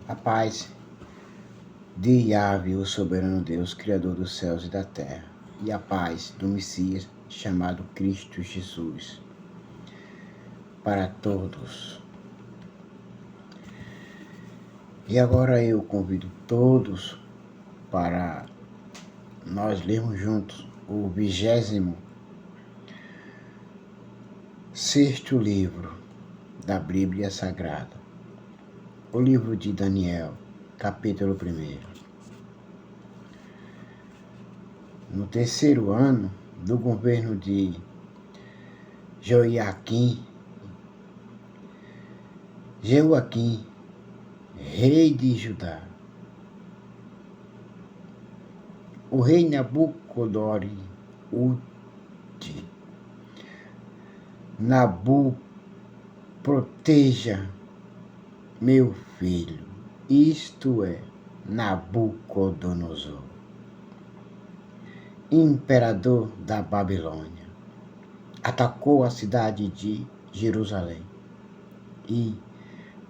A paz de Yahvé, o soberano Deus, Criador dos céus e da terra, e a paz do Messias, chamado Cristo Jesus, para todos. E agora eu convido todos para nós lermos juntos o 26º livro da Bíblia Sagrada, o livro de Daniel, capítulo 1. No terceiro ano do governo de Jeoaquim, rei de Judá, o rei Nabucodonosor, proteja meu filho, isto é, Nabucodonosor, imperador da Babilônia, atacou a cidade de Jerusalém e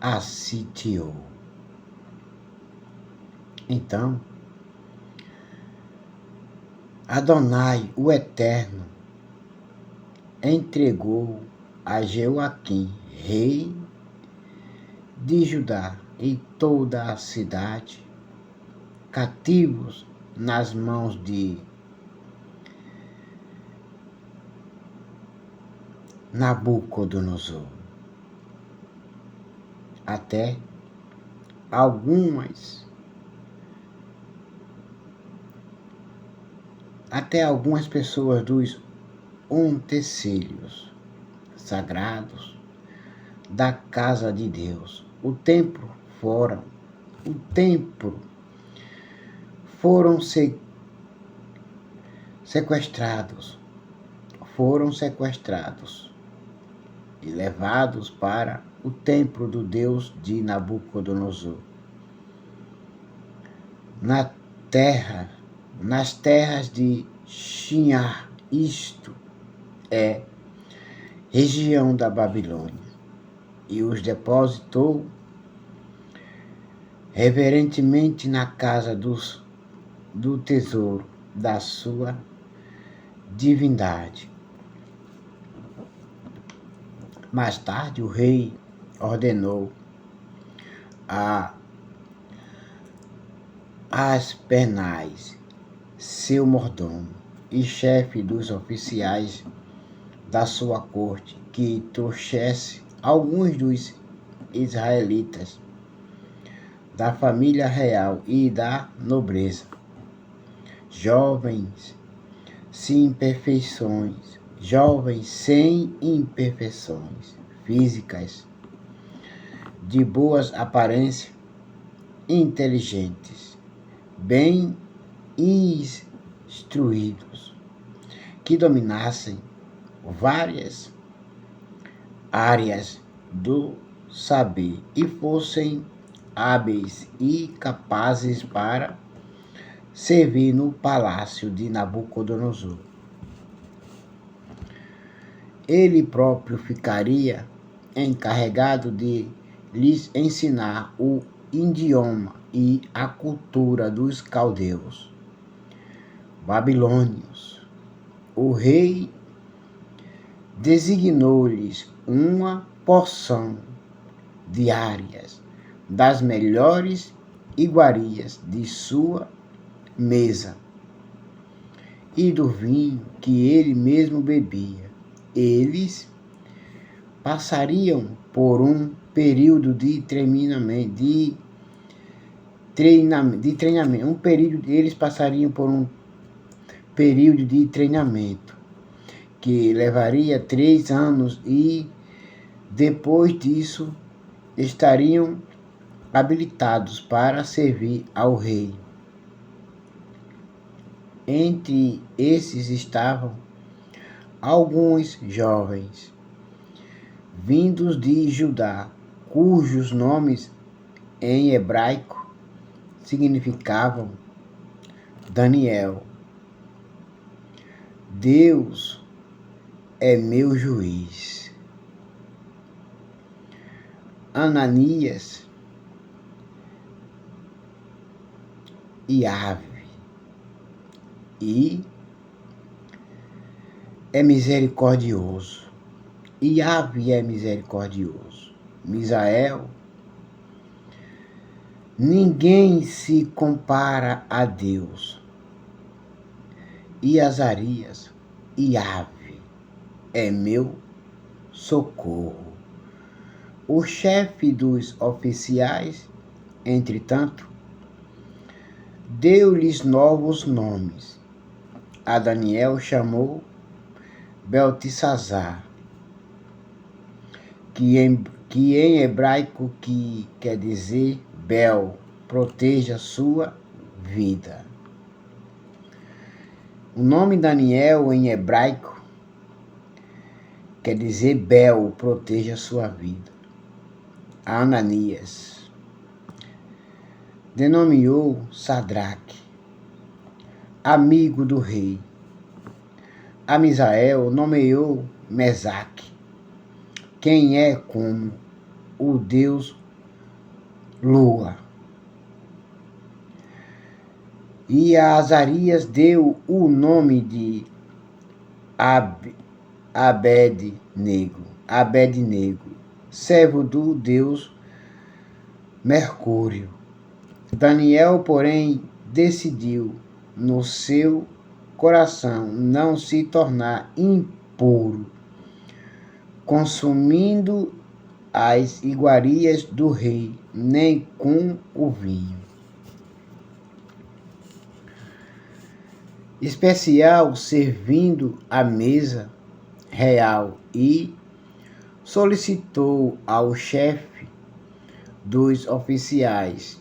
a sitiou. Então, Adonai, o Eterno, entregou a Jeoaquim, rei de Judá, e toda a cidade, cativos nas mãos de Nabucodonosor. Até algumas pessoas dos utensílios sagrados da casa de Deus. O templo foram sequestrados e levados para o templo do Deus de Nabucodonosor. Nas terras de Shinar, isto é, região da Babilônia, e os depositou reverentemente na casa do tesouro da sua divindade. Mais tarde, o rei ordenou a Aspenaz, seu mordomo e chefe dos oficiais da sua corte, que trouxesse alguns dos israelitas da família real e da nobreza, jovens sem imperfeições físicas, de boas aparências, inteligentes, bem instruídos, que dominassem várias áreas do saber e fossem hábeis e capazes para servir no palácio de Nabucodonosor. Ele próprio ficaria encarregado de lhes ensinar o idioma e a cultura dos caldeus babilônios. O rei designou-lhes uma porção diária das melhores iguarias de sua mesa e do vinho que ele mesmo bebia. Eles passariam por um período de treinamento, que levaria 3 anos e depois disso estariam habilitados para servir ao rei. Entre esses estavam alguns jovens vindos de Judá, cujos nomes em hebraico significavam Daniel, Deus é meu juiz, Ananias, Yahvé, e é misericordioso. Yahvé é misericordioso. Misael, ninguém se compara a Deus. E Azarias, Yahvé é meu socorro. O chefe dos oficiais, entretanto, deu-lhes novos nomes. A Daniel chamou Beltesazar, que em hebraico quer dizer Bel, proteja sua vida. O nome Daniel em hebraico quer dizer Bel, proteja sua vida. A Ananias denominou Sadraque, amigo do rei. A Misael nomeou Mesaque, quem é como o deus Lua. E a Azarias deu o nome de Abed-nego, servo do deus Mercúrio. Daniel, porém, decidiu no seu coração não se tornar impuro, consumindo as iguarias do rei, nem com o vinho. Especial servindo à mesa real, e solicitou ao chefe dos oficiais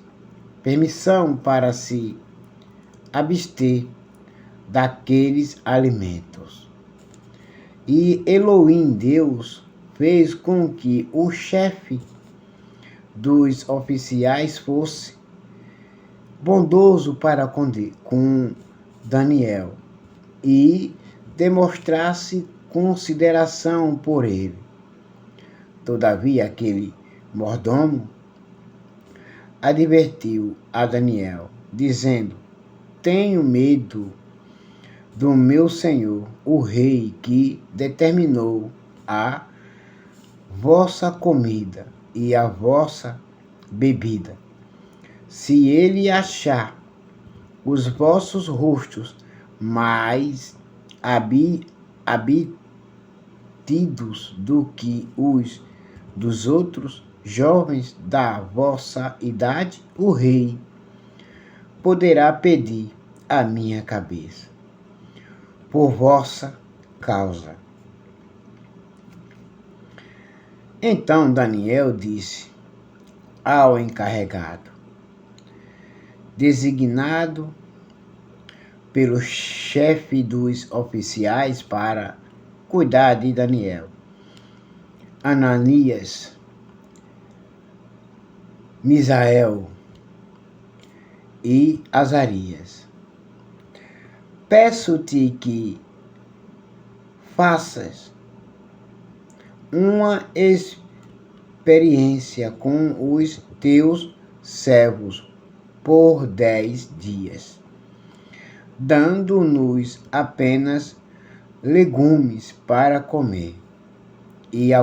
permissão para se abster daqueles alimentos. E Elohim, Deus, fez com que o chefe dos oficiais fosse bondoso para com Daniel e demonstrasse consideração por ele. Todavia, aquele mordomo advertiu a Daniel, dizendo: tenho medo do meu senhor, o rei, que determinou a vossa comida e a vossa bebida. Se ele achar os vossos rostos mais abatidos do que os dos outros jovens da vossa idade, o rei poderá pedir a minha cabeça por vossa causa. Então Daniel disse ao encarregado, designado pelo chefe dos oficiais para cuidar de Daniel, Ananias, Misael e Azarias: peço-te que faças uma experiência com os teus servos por 10 dias, dando-nos apenas legumes para comer e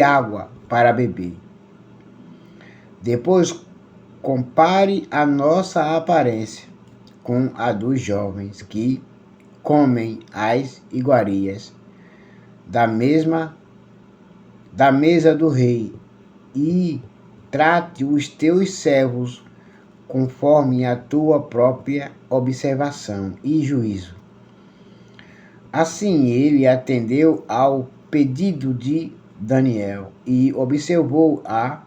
água para beber. Depois compare a nossa aparência com a dos jovens que comem as iguarias da mesa do rei, e trate os teus servos conforme a tua própria observação e juízo. Assim ele atendeu ao pedido de Daniel e observou a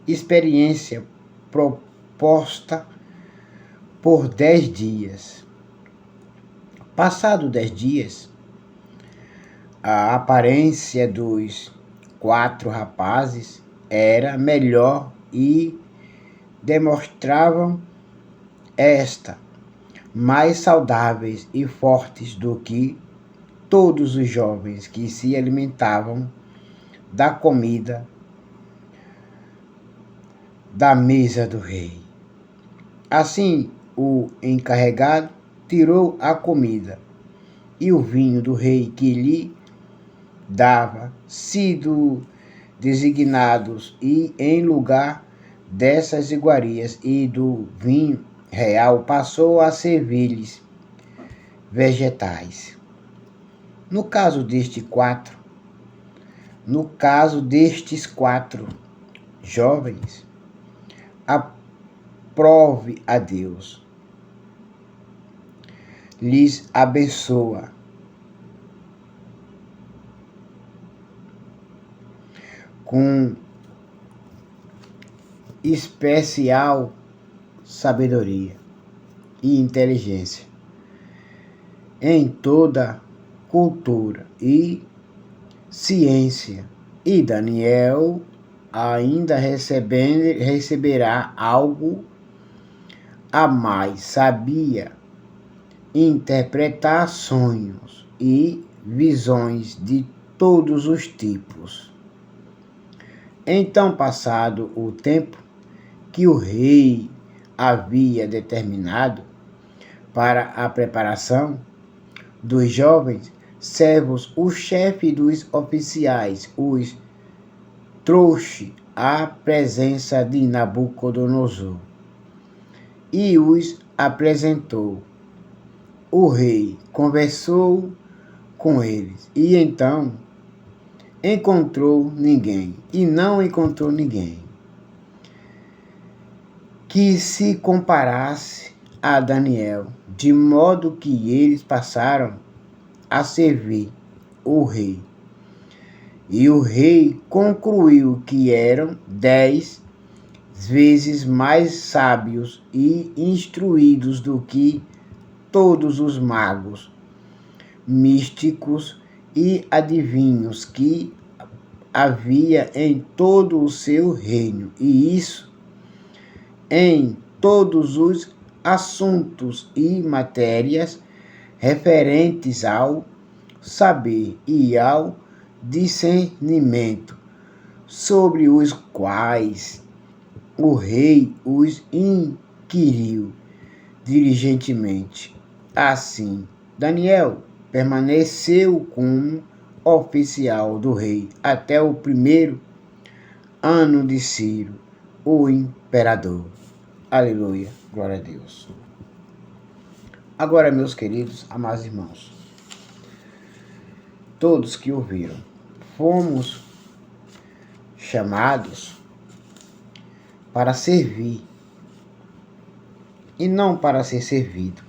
experiência proposta por 10 dias. Passado 10 dias, a aparência dos 4 rapazes era melhor e demonstravam mais saudáveis e fortes do que todos os jovens que se alimentavam da comida da mesa do rei. Assim o encarregado tirou a comida e o vinho do rei que lhe dava sido designados, e em lugar dessas iguarias e do vinho real passou a servir-lhes vegetais. No caso destes quatro jovens, aprove a Deus, lhes abençoa com especial sabedoria e inteligência em toda cultura e ciência. E Daniel ainda receberá algo a mais. Sabia interpretar sonhos e visões de todos os tipos. Então, passado o tempo que o rei havia determinado para a preparação dos jovens servos, o chefe dos oficiais os trouxe à presença de Nabucodonosor e os apresentou. O rei conversou com eles e então não encontrou ninguém que se comparasse a Daniel, de modo que eles passaram a servir o rei. E o rei concluiu que eram 10 vezes mais sábios e instruídos do que todos os magos, místicos e adivinhos que havia em todo o seu reino, e isso em todos os assuntos e matérias referentes ao saber e ao discernimento, sobre os quais o rei os inquiriu diligentemente. Assim, Daniel permaneceu como oficial do rei até o 1º ano de Ciro, o imperador. Aleluia, glória a Deus. Agora, meus queridos, amados irmãos, todos que ouviram, fomos chamados para servir e não para ser servido.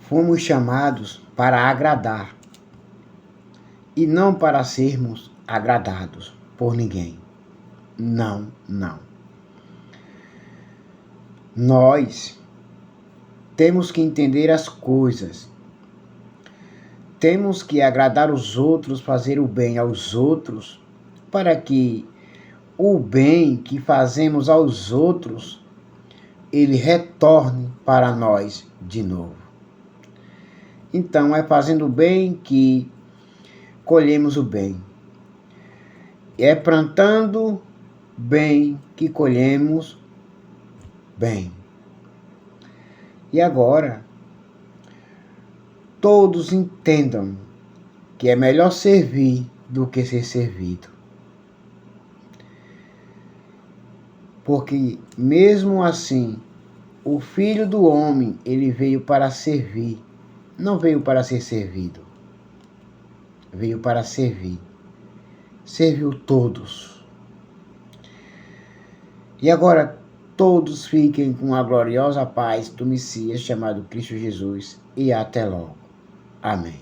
Fomos chamados para agradar e não para sermos agradados por ninguém. Não, não. Nós temos que entender as coisas. Temos que agradar os outros, fazer o bem aos outros, para que o bem que fazemos aos outros, ele retorne para nós de novo. Então, é fazendo o bem que colhemos o bem. É plantando bem que colhemos bem. E agora, todos entendam que é melhor servir do que ser servido. Porque mesmo assim, o Filho do Homem, ele veio para servir, não veio para ser servido. Veio para servir. Serviu todos. E agora todos fiquem com a gloriosa paz do Messias chamado Cristo Jesus, e até logo. Amém.